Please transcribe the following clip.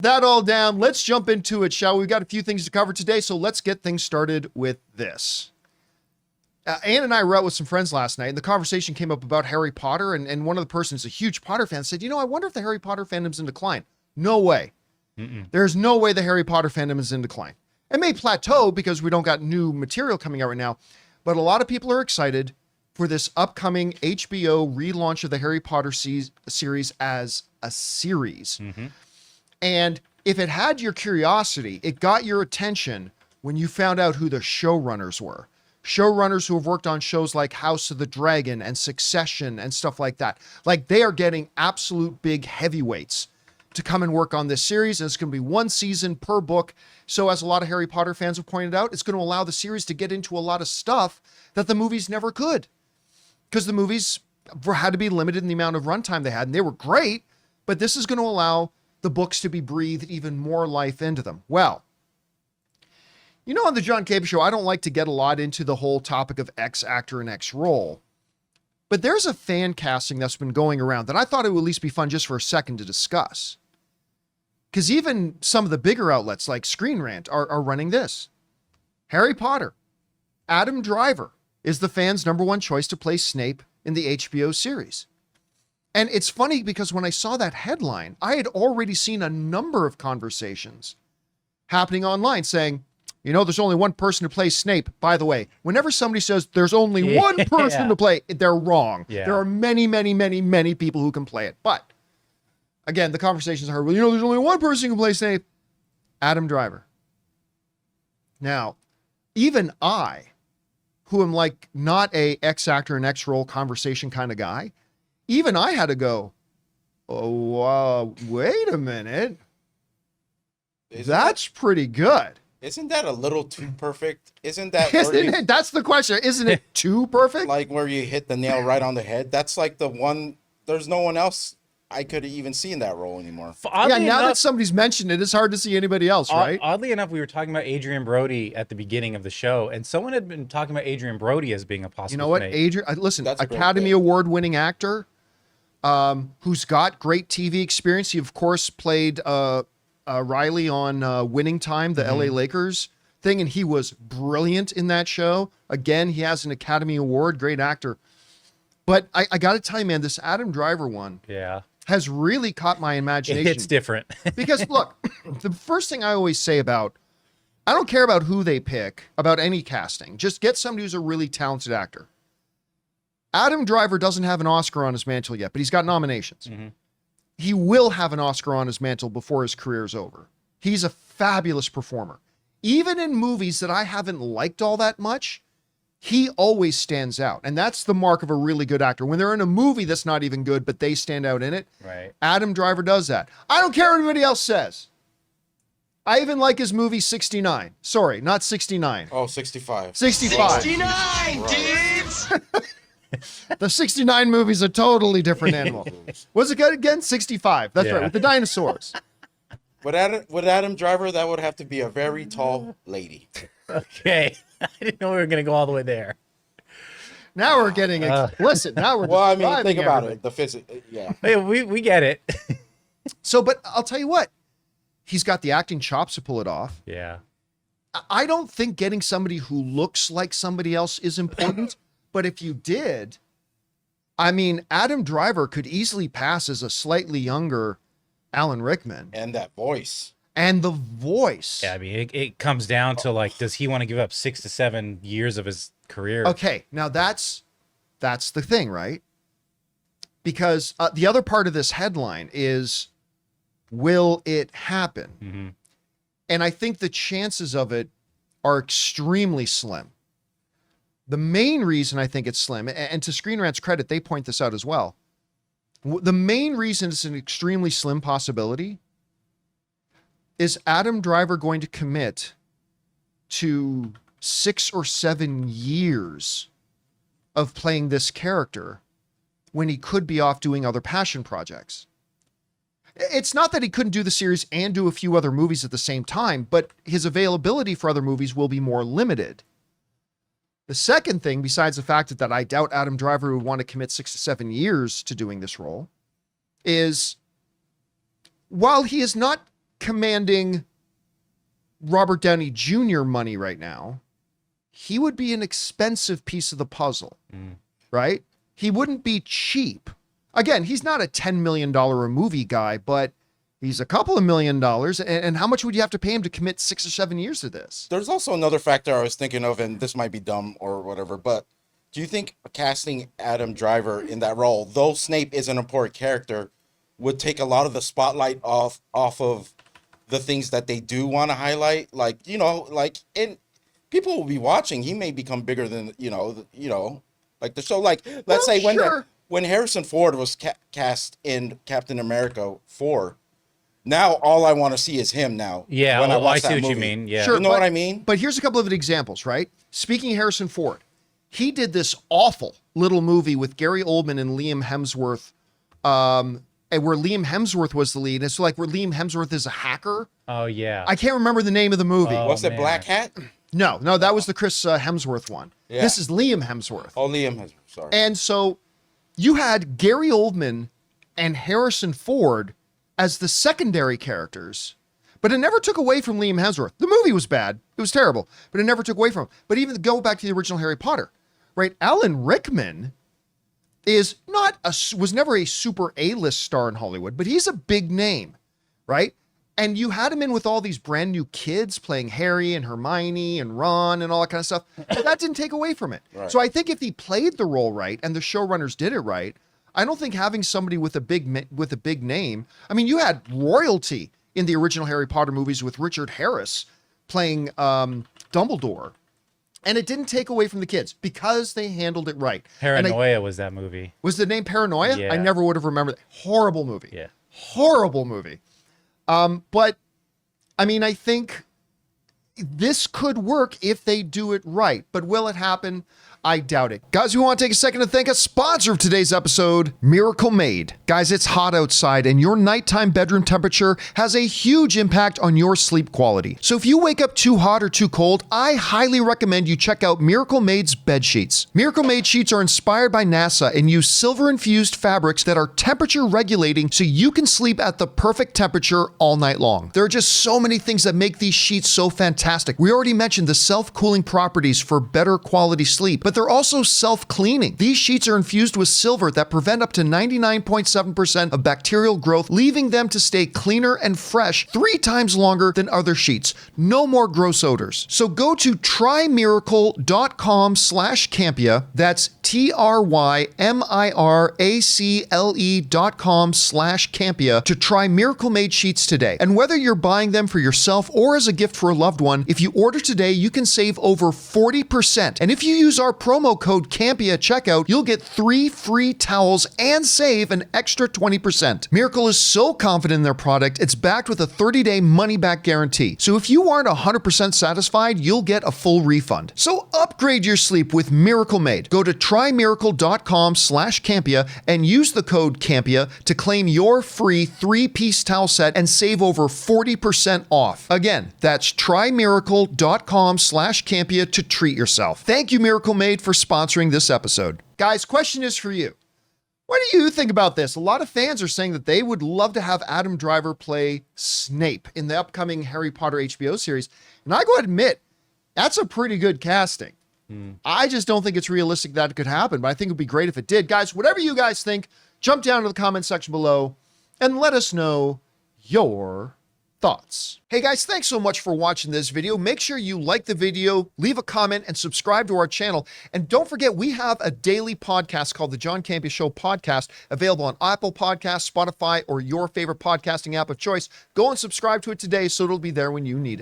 That all down, let's jump into it, shall we? We've got a few things to cover today, so let's get things started with this. Ann and I were out with some friends last night, and the conversation came up about Harry Potter, and one of the persons, a huge Potter fan, said, I wonder if the Harry Potter fandom's in decline. No way. There's no way the Harry Potter fandom is in decline. It may plateau because we don't got new material coming out right now, but a lot of people are excited for this upcoming HBO relaunch of the Harry Potter series as a series. And if it had your curiosity, it got your attention when you found out who the showrunners were. Showrunners who have worked on shows like House of the Dragon and Succession and stuff like that. Like, they are getting absolute big heavyweights to come and work on this series. And it's going to be one season per book. So as a lot of Harry Potter fans have pointed out, it's going to allow the series to get into a lot of stuff that the movies never could. Because the movies had to be limited in the amount of runtime they had. And they were great, but this is going to allow the books to be breathed even more life into them. Well, on the John Campea Show, I don't like to get a lot into the whole topic of X actor and X role, but there's a fan casting that's been going around that I thought it would at least be fun just for a second to discuss. Because even some of the bigger outlets like Screen Rant are running this. Harry Potter. Adam Driver is the fans' #1 choice to play Snape in the HBO series. And it's funny because when I saw that headline, I had already seen a number of conversations happening online saying, there's only one person to play Snape. By the way, whenever somebody says there's only one person to play, they're wrong. There are many, many, many, many people who can play it. But again, the conversations are, there's only one person who can play Snape. Adam Driver. Now, even I, who am like not a X actor and X role conversation kind of guy, even I had to go, wait a minute. That's pretty good. Isn't that a little too perfect? Isn't that That's the question. Isn't it too perfect? Like where you hit the nail right on the head? That's like the one, there's no one else I could even see in that role anymore. Now that somebody's mentioned it, it's hard to see anybody else, right? Oddly enough, we were talking about Adrian Brody at the beginning of the show, and someone had been talking about Adrian Brody as being a possible. You know what? Listen, Academy Award-winning actor, who's got great TV experience. He, of course, played Riley on Winning Time, the LA Lakers thing, and he was brilliant in that show. Again, he has an Academy Award, great actor. But I got to tell you, man, this Adam Driver one has really caught my imagination. It's different. Because, look, the first thing I always say I don't care about who they pick, about any casting. Just get somebody who's a really talented actor. Adam Driver doesn't have an Oscar on his mantle yet, but he's got nominations. He will have an Oscar on his mantle before his career is over. He's a fabulous performer. Even in movies that I haven't liked all that much, he always stands out. And that's the mark of a really good actor. When they're in a movie that's not even good, but they stand out in it, right? Adam Driver does that. I don't care what anybody else says. I even like his movie 69. Sorry, not 69. Oh, 65. 65. 69, dudes! The 69 movie's a totally different animal. Was it good again? 65. That's right, with the dinosaurs. With Adam Driver, that would have to be a very tall lady. Okay. I didn't know we were going to go all the way there. Now we're getting explicit. Now we're think about it. The physics, Hey, we get it. So, but I'll tell you what. He's got the acting chops to pull it off. Yeah. I don't think getting somebody who looks like somebody else is important. But if you did, Adam Driver could easily pass as a slightly younger Alan Rickman. And that voice. And the voice. Yeah, it comes down to does he want to give up 6 to 7 years of his career? Okay, now that's the thing, right? Because the other part of this headline is, will it happen? And I think the chances of it are extremely slim. The main reason I think it's slim, and to Screen Rant's credit, they point this out as well. The main reason it's an extremely slim possibility is Adam Driver going to commit to 6 or 7 years of playing this character when he could be off doing other passion projects. It's not that he couldn't do the series and do a few other movies at the same time, but his availability for other movies will be more limited. The second thing, besides the fact that I doubt Adam Driver would want to commit 6 to 7 years to doing this role, is while he is not commanding Robert Downey Jr. money right now, he would be an expensive piece of the puzzle, right? He wouldn't be cheap. Again, he's not a $10 million a movie guy, but he's a couple of $1 million. And how much would you have to pay him to commit 6 or 7 years to this? There's also another factor I was thinking of, and this might be dumb or whatever, but do you think casting Adam Driver in that role, though Snape is an important character, would take a lot of the spotlight off of the things that they do want to highlight? Like, people will be watching. He may become bigger than, like the show. Like, let's say when Harrison Ford was cast in Captain America 4, now all I want to see is him now. Yeah, when I watch see that what you movie. mean. Yeah. Sure, You know what I mean? But here's a couple of examples, right? Speaking of Harrison Ford, he did this awful little movie with Gary Oldman and Liam Hemsworth, and where Liam Hemsworth was the lead. It's like where Liam Hemsworth is a hacker. Oh, yeah. I can't remember the name of the movie. Was it man. Black Hat? No, that was the Chris Hemsworth one. Yeah. This is Liam Hemsworth. Oh, Liam Hemsworth, sorry. And so you had Gary Oldman and Harrison Ford as the secondary characters, but it never took away from Liam Hemsworth. The movie was bad. It was terrible, but it never took away from him. But even go back to the original Harry Potter, right? Alan Rickman was never a super A-list star in Hollywood, but he's a big name, right? And you had him in with all these brand new kids playing Harry and Hermione and Ron and all that kind of stuff. But that didn't take away from it. Right. So I think if he played the role right and the showrunners did it right, I don't think having somebody with a big name. I mean, you had royalty in the original Harry Potter movies with Richard Harris playing Dumbledore. And it didn't take away from the kids because they handled it right. Paranoia was that movie. Was the name Paranoia? Yeah. I never would have remembered that. Horrible movie. Yeah. Horrible movie. But I mean, I think this could work if they do it right. But will it happen? I doubt it. Guys, we want to take a second to thank a sponsor of today's episode, Miracle Made. Guys, it's hot outside and your nighttime bedroom temperature has a huge impact on your sleep quality. So if you wake up too hot or too cold, I highly recommend you check out Miracle Made's bed sheets. Miracle Made sheets are inspired by NASA and use silver-infused fabrics that are temperature regulating so you can sleep at the perfect temperature all night long. There are just so many things that make these sheets so fantastic. We already mentioned the self-cooling properties for better quality sleep, but they're also self-cleaning. These sheets are infused with silver that prevent up to 99.7% of bacterial growth, leaving them to stay cleaner and fresh 3 times longer than other sheets. No more gross odors. So go to trymiracle.com/Campea. That's TRYMIRACLE.com/Campea to try Miracle Made sheets today. And whether you're buying them for yourself or as a gift for a loved one, if you order today, you can save over 40%. And if you use our promo code Campea at checkout, you'll get 3 free towels and save an extra 20%. Miracle is so confident in their product, it's backed with a 30-day money-back guarantee. So if you aren't 100% satisfied, you'll get a full refund. So upgrade your sleep with Miracle Made. Go to trymiracle.com/Campea and use the code Campea to claim your free 3-piece towel set and save over 40% off. Again, that's trymiracle.com/Campea to treat yourself. Thank you, Miracle Made, for sponsoring this episode. Guys, question is for you. What do you think about this? A lot of fans are saying that they would love to have Adam Driver play Snape in the upcoming Harry Potter HBO series. And I go ahead and admit, that's a pretty good casting. I just don't think it's realistic that it could happen, but I think it would be great if it did. Guys, whatever you guys think, jump down to the comment section below and let us know your thoughts. Hey guys, thanks so much for watching this video. Make sure you like the video, leave a comment, and subscribe to our channel. And don't forget, we have a daily podcast called the John Campea Show podcast, available on Apple Podcasts, Spotify, or your favorite podcasting app of choice. Go and subscribe to it today so it'll be there when you need it.